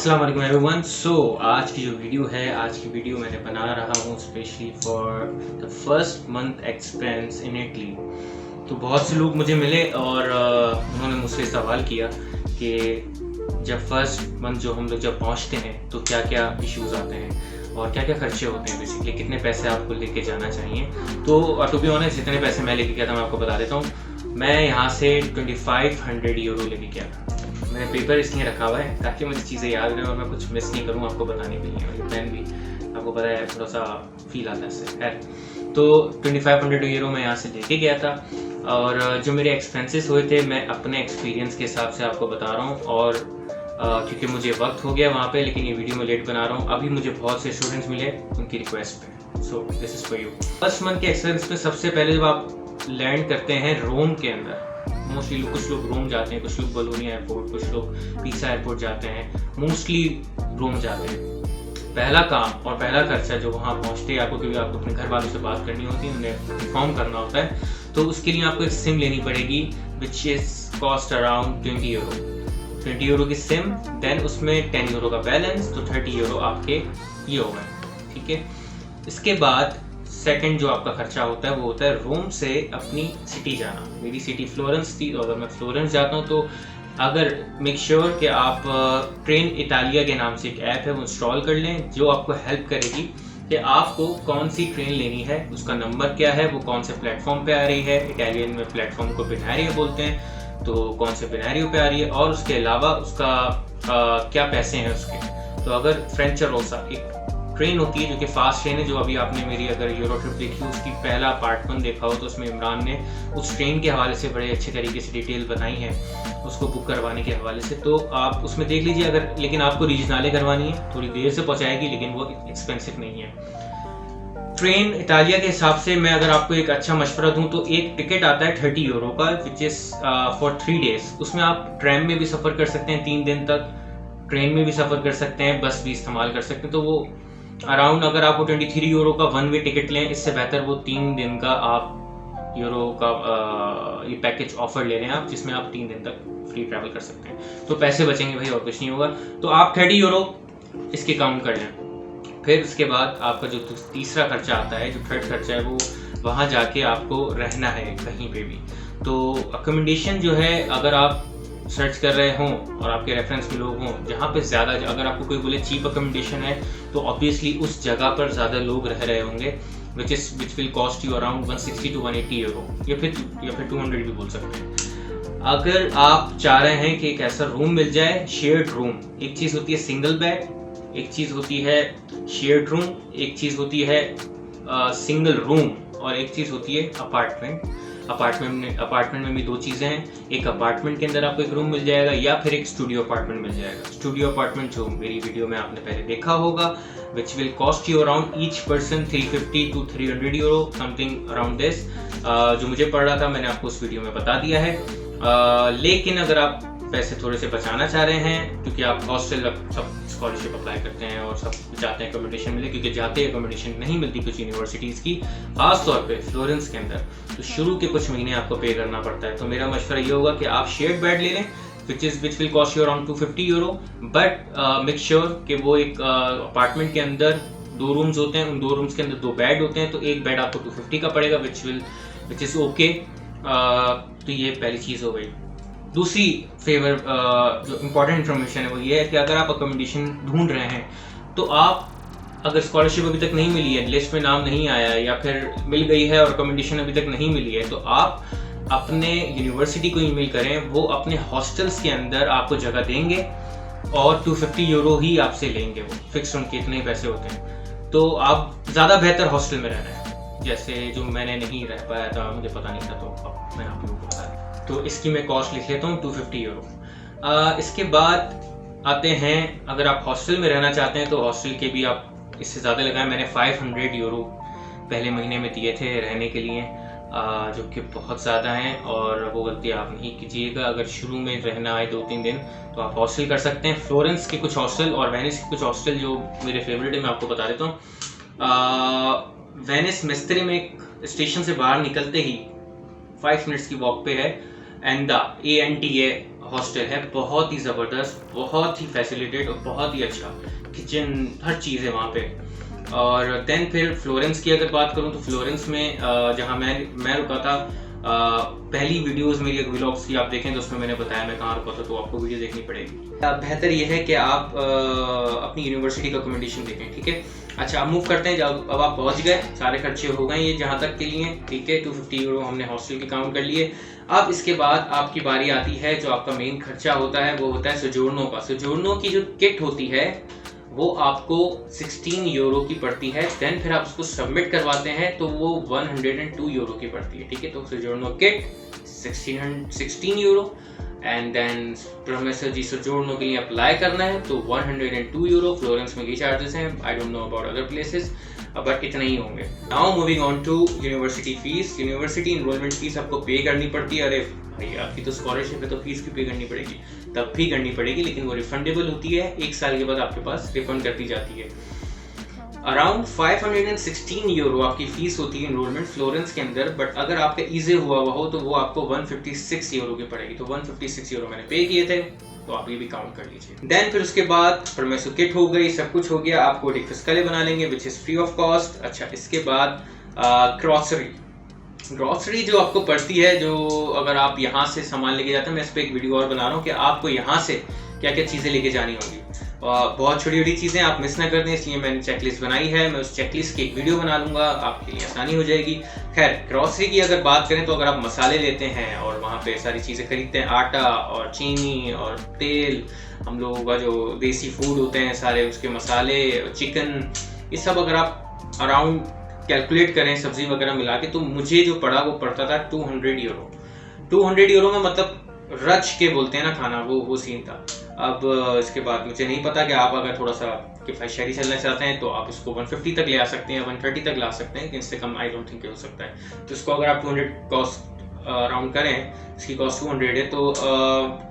अस्सलाम वालेकुम एवरीवन। आज की जो वीडियो है, आज की वीडियो मैंने बना रहा हूँ specially for the first month experience in Italy. तो बहुत से लोग मुझे मिले और उन्होंने मुझसे सवाल किया कि जब फर्स्ट मंथ जो हम लोग जब पहुँचते हैं तो क्या क्या इश्यूज़ आते हैं और क्या क्या खर्चे होते हैं, बेसिकली कितने पैसे आपको लेके जाना चाहिए। तो टू बी ऑनेस्ट, जितने पैसे मैं लेके गया था मैं आपको बता देता हूँ। मैं यहाँ से 2500 यूरो लेके गया था। मैंने पेपर इसलिए रखा हुआ है ताकि मुझे चीज़ें याद रहें और मैं कुछ मिस नहीं करूँ आपको बताने के लिए। और ये पेन भी आपको पता है थोड़ा सा फील आता है इससे है। तो 2500 यूरो मैं यहाँ से लेके गया था और जो मेरे एक्सपेंसेस हुए थे मैं अपने एक्सपीरियंस के हिसाब से आपको बता रहा हूँ। और क्योंकि मुझे वक्त हो गया वहाँ पे, लेकिन ये वीडियो मैं लेट बना रहा हूँ। अभी मुझे बहुत से स्टूडेंट्स मिले उनकी रिक्वेस्ट पे। So this is for you. First month के एक्सपीरियंस में सबसे पहले जब आप लैंड करते हैं रोम के अंदर, मोस्टली कुछ लोग रोम जाते हैं, कुछ लोग बोलोनिया एयरपोर्ट, कुछ लोग पिसा एयरपोर्ट जाते हैं, मोस्टली रोम जाते हैं। पहला काम और पहला खर्चा जो वहाँ पहुँचते हैं आपको, क्योंकि आपको अपने घर वालों से बात करनी होती है, उन्हें इन्फॉर्म करना होता है, तो उसके लिए आपको एक सिम लेनी पड़ेगी which is cost around 20 euro. 20 euro की सिम, देन उसमें 10 यूरो का बैलेंस, तो 30 यूरो आपके ये हो गए। ठीक है। इसके बाद सेकंड जो आपका खर्चा होता है वो होता है रोम से अपनी सिटी जाना। मेरी सिटी फ्लोरेंस थी, तो अगर मैं फ्लोरेंस जाता हूँ तो अगर मेक श्योर कि आप ट्रेन इटालिया के नाम से एक ऐप है वो इंस्टॉल कर लें, जो आपको हेल्प करेगी कि आपको कौन सी ट्रेन लेनी है, उसका नंबर क्या है, वो कौन से प्लेटफॉर्म पे आ रही है। इटालियन में प्लेटफॉर्म को बिनारियो बोलते हैं, तो कौन से बिनारियो पे आ रही है, और उसके अलावा उसका क्या पैसे हैं उसके। तो अगर फ्रेंचरोसा एक ट्रेन होती है जो कि फास्ट ट्रेन है, जो अभी आपने मेरी अगर यूरो ट्रिप देखी हो उसकी पहला पार्ट 1 देखा हो तो उसमें इमरान ने उस ट्रेन के हवाले से बड़े अच्छे तरीके से डिटेल बताई है उसको बुक करवाने के हवाले से, तो आप उसमें देख लीजिए अगर। लेकिन आपको रीजनाले करवानी है, थोड़ी देर से पहुंचाएगी, लेकिन वो एक्सपेंसिव नहीं है। ट्रेन इटालिया के हिसाब से मैं अगर आपको एक अच्छा मशवरा दूं तो एक टिकट आता है 30 यूरो का, विच इज़ फॉर 3 डेज। उसमें आप ट्रेन में भी सफ़र कर सकते हैं 3 दिन तक, ट्रेन में भी सफ़र कर सकते हैं, बस भी इस्तेमाल कर सकते हैं। तो वो अराउंड अगर आपको 23 यूरो का 1 वे टिकट लें, इससे बेहतर वो 3 दिन का आप यूरो का ये पैकेज ऑफर ले रहे हैं आप, जिसमें आप 3 दिन तक फ्री ट्रैवल कर सकते हैं। तो पैसे बचेंगे भाई, और कुछ नहीं होगा। तो आप 30 यूरो इसके काउंट कर लें। फिर उसके बाद आपका जो तीसरा खर्चा आता है, जो थर्ड खर्चा है, वो वहाँ जाके आपको रहना है कहीं पे भी। तो अकोमोडेशन जो है, अगर आप सर्च कर रहे हों और आपके रेफरेंस में लोग हों जहाँ पे ज़्यादा, अगर आपको कोई बोले चीप अकोमोडेशन है तो ऑब्वियसली उस जगह पर ज़्यादा लोग रह रहे होंगे, which will cost you around 160 to 180 euro, या फिर 200 भी बोल सकते हैं। अगर आप चाह रहे हैं कि एक ऐसा रूम मिल जाए, शेयर्ड रूम, एक चीज़ होती है सिंगल बेड, एक चीज़ होती है शेयर्ड रूम, एक चीज़ होती है सिंगल रूम, और एक चीज़ होती है अपार्टमेंट। अपार्टमेंट में भी 2 चीज़ें हैं, एक अपार्टमेंट के अंदर आपको एक रूम मिल जाएगा या फिर एक स्टूडियो अपार्टमेंट मिल जाएगा। स्टूडियो अपार्टमेंट जो मेरी वीडियो में आपने पहले देखा होगा, which will cost you around each person 350 to 300 euro, something around this. जो मुझे पड़ रहा था मैंने आपको उस वीडियो में बता दिया है। लेकिन अगर आप पैसे थोड़े से बचाना चाह रहे हैं, क्योंकि आप हॉस्टल सब स्कॉलरशिप अप्लाई करते हैं और सब चाहते हैं अकोमोडेशन मिले, क्योंकि जाते अकोमोडेशन नहीं मिलती कुछ यूनिवर्सिटीज़ की, खास तौर पे फ्लोरेंस के अंदर, तो शुरू के कुछ महीने आपको पे करना पड़ता है। तो मेरा मशवरा ये होगा कि आप शेयर्ड बेड ले लें, which will cost you around 250 euro, but make sure कि वो एक अपार्टमेंट के अंदर 2 रूम्स होते हैं, उन 2 रूम्स के अंदर 2 बेड होते हैं, तो एक बेड आपको 250 का पड़ेगा, विच इज़ ओके। तो ये पहली चीज़ हो गई। दूसरी जो इम्पोर्टेंट इन्फॉर्मेशन है वो ये है कि अगर आप अकोमोडेशन ढूंढ रहे हैं तो आप, अगर स्कॉलरशिप अभी तक नहीं मिली है, लिस्ट में नाम नहीं आया है, या फिर मिल गई है और अकोमोडेशन अभी तक नहीं मिली है, तो आप अपने यूनिवर्सिटी को ईमेल करें, वो अपने हॉस्टल्स के अंदर आपको जगह देंगे और 250 यूरो ही आपसे लेंगे, वो फिक्स उनके इतने पैसे होते हैं। तो आप ज़्यादा बेहतर हॉस्टल में रहना है, जैसे जो मैंने नहीं रह पाया था, मुझे पता नहीं था, तो अब मैं आप लोगों को बता दूँ। तो इसकी मैं कॉस्ट लिख लेता हूँ 250 यूरो। इसके बाद आते हैं, अगर आप हॉस्टल में रहना चाहते हैं तो हॉस्टल के भी आप इससे ज़्यादा लगाएं। मैंने 500 यूरो पहले महीने में दिए थे रहने के लिए, जो कि बहुत ज़्यादा हैं, और वो गलती आप नहीं कीजिएगा। अगर शुरू में रहना आए 2-3 दिन तो आप हॉस्टल कर सकते हैं। फ्लोरेंस के कुछ हॉस्टल और वेनिस के कुछ हॉस्टल जो मेरे फेवरेट है मैं आपको बता देता हूँ। वेनिस मिस्त्री में एक स्टेशन से बाहर निकलते ही 5 मिनट्स की वॉक पे है एंडा, ANTA हॉस्टल है, बहुत ही ज़बरदस्त, बहुत ही फैसिलिटेड और बहुत ही अच्छा किचन, हर चीज़ है वहाँ पे। और देन फिर फ्लोरेंस की अगर बात करूँ तो फ्लोरेंस में जहाँ मैं रुका था, पहली वीडियोस मेरी व्लॉग्स की आप देखें तो उसमें मैंने बताया मैं कहाँ रुका था, तो आपको वीडियो देखनी पड़ेगी। बेहतर ये है कि आप अपनी यूनिवर्सिटी का अकोमोडेशन देखें, ठीक है। अच्छा, अब मूव करते हैं। जब अब आप पहुंच गए, सारे खर्चे हो गए ये जहाँ तक के लिए, ठीक है। 250 यूरो हमने हॉस्टल की काउंट कर लिए। अब इसके बाद आपकी बारी आती है, जो आपका मेन खर्चा होता है वो होता है सोजोर्नो का। सोजोर्नो की जो किट होती है वो आपको 16 यूरो की पड़ती है। देन फिर आप उसको सबमिट करवाते हैं तो वो 102 यूरो की पड़ती है, ठीक है। तो soggiorno kit 16 euro, and then professor ji soggiorno के लिए अप्लाई करना है तो 102 यूरो। फ्लोरेंस में ये चार्जेस हैं, I don't know about other places, but इतना ही होंगे। Now moving on to university fees. University enrollment fees आपको पे करनी पड़ती है। अरे भाई, आपकी तो स्कॉलरशिप है तो फीस भी पे करनी पड़ेगी, तब भी करनी पड़ेगी, लेकिन वो रिफंडेबल होती है। 1 साल के बाद आपके पास रिफंड कर दी जाती है। अराउंड 516 यूरो आपकी फीस होती है इनरोलमेंट फ्लोरेंस के अंदर, बट अगर आपका ईजे हुआ हो तो वो आपको 156 यूरो की पड़ेगी। तो 156 यूरो मैंने पे किए थे, तो आप ये भी काउंट कर लीजिए। देन फिर उसके बाद परमेसो किट हो गई, सब कुछ हो गया। आपको एक फिस्कले बना लेंगे which is free of cost. अच्छा, इसके बाद ग्रॉसरी जो आपको पड़ती है, जो अगर आप यहाँ से सामान लेके जाते हैं, मैं इस पर एक वीडियो और बना रहा हूँ कि आपको यहाँ से क्या क्या चीज़ें लेके जानी होंगी। बहुत छोटी छोटी चीज़ें आप मिस ना कर दें, इसलिए मैंने चेकलिस्ट बनाई है। मैं उस चेकलिस्ट की एक वीडियो बना लूँगा, आपके लिए आसानी हो जाएगी। खैर, ग्रॉसरी की अगर बात करें तो अगर आप मसाले लेते हैं और वहाँ पे सारी चीज़ें खरीदते हैं, आटा और चीनी और तेल, हम लोगों का जो देसी फूड होते हैं सारे, उसके मसाले, चिकन, ये सब अगर आप अराउंड कैलकुलेट करें सब्जी वगैरह मिला के, तो मुझे जो पड़ा वो पड़ता था 200 यूरो। 200 यूरो में मतलब रच के बोलते हैं ना खाना, वो सीन था। अब इसके बाद मुझे नहीं पता कि आप अगर थोड़ा सा किफायती चलना चाहते हैं तो आप इसको 150 तक ले आ सकते हैं, 130 तक ला सकते हैं, इससे कम आई डोंट थिंक हो सकता है। तो इसको अगर आप 200 कॉस्ट राउंड करें, इसकी कॉस्ट 200 है, तो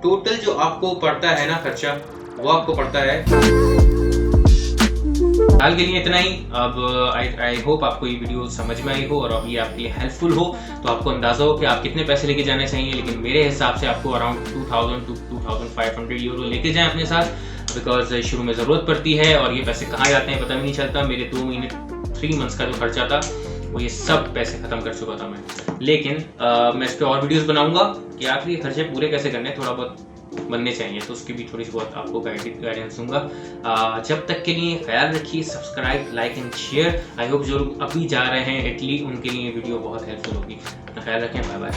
टोटल जो आपको पड़ता है ना खर्चा, वो आपको पड़ता है। हाल के लिए इतना ही। अब आई होप आपको ये वीडियो समझ में आई हो और अब ये आपके लिए हेल्पफुल हो, तो आपको अंदाजा हो कि आप कितने पैसे लेके जाने चाहिए। लेकिन मेरे हिसाब से आपको अराउंड 2000 to 2500 यूरो लेके जाएं अपने साथ, बिकॉज शुरू में ज़रूरत पड़ती है और ये पैसे कहाँ जाते हैं पता भी नहीं चलता। मेरे 2 महीने 3 मंथ्स का जो खर्चा था वो ये सब पैसे ख़त्म कर चुका था मैं। लेकिन मैं इस पर और वीडियोज़ बनाऊँगा कि आखिर ये खर्चे पूरे कैसे करने, थोड़ा बहुत बनने चाहिए, तो उसकी भी थोड़ी सी बहुत आपको गाइडेंस दूंगा। जब तक के लिए ख्याल रखिए, subscribe, like and share. I hope जो लोग अभी जा रहे हैं इटली, उनके लिए वीडियो बहुत हेल्पफुल होगी। ख्याल रखें, बाय बाय।